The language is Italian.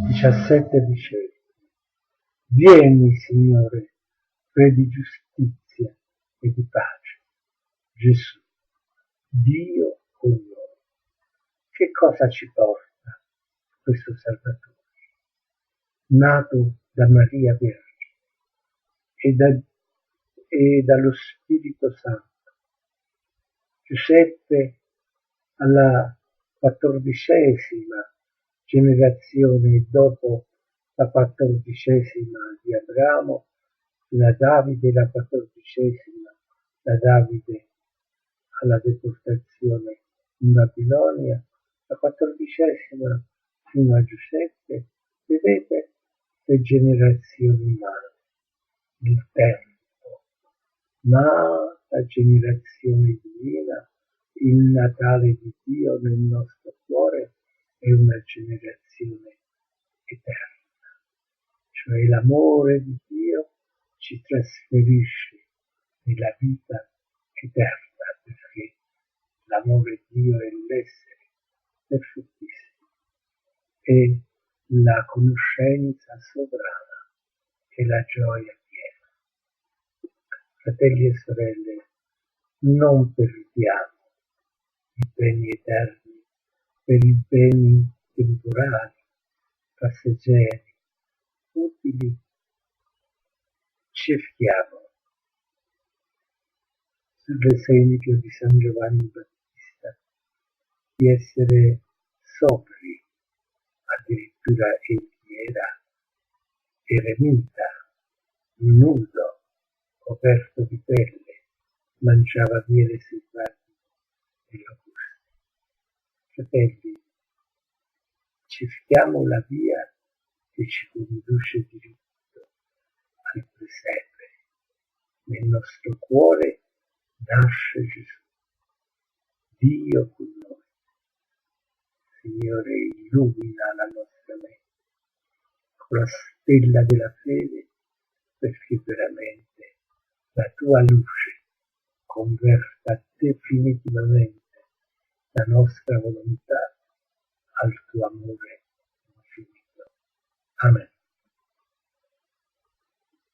17 dicembre. Vieni, Signore, Re di giustizia e di pace. Gesù, Dio con noi. Che cosa ci porta questo Salvatore? Nato da Maria Vergine e dallo Spirito Santo. Giuseppe, alla 14ª generazione dopo la 14ª di Abramo, fino a Davide, la 14ª da Davide alla deportazione in Babilonia, la 14ª fino a Giuseppe. Vedete le generazioni umane, il tempo, ma la generazione divina, il Natale di Dio nel nostro cuore è una generazione eterna, cioè l'amore di Dio ci trasferisce nella vita eterna, perché l'amore di Dio è l'essere perfettissimo e la conoscenza sovrana è la gioia piena. Fratelli e sorelle, non perdiamo i beni eterni per i beni temporali, passeggeri, utili. Cerchiamo, sull'esempio di San Giovanni Battista, di essere sobri, addirittura egli era eremita, nudo, coperto di pelle, mangiava miele selvatico e locuste. Fratelli, cerchiamo la via che ci conduce diritto al presepe. Nel nostro cuore nasce Gesù, Dio con noi. Signore, illumina la nostra mente con la stella della fede, perché veramente la tua luce converta definitivamente la nostra volontà al tuo amore infinito. Amen.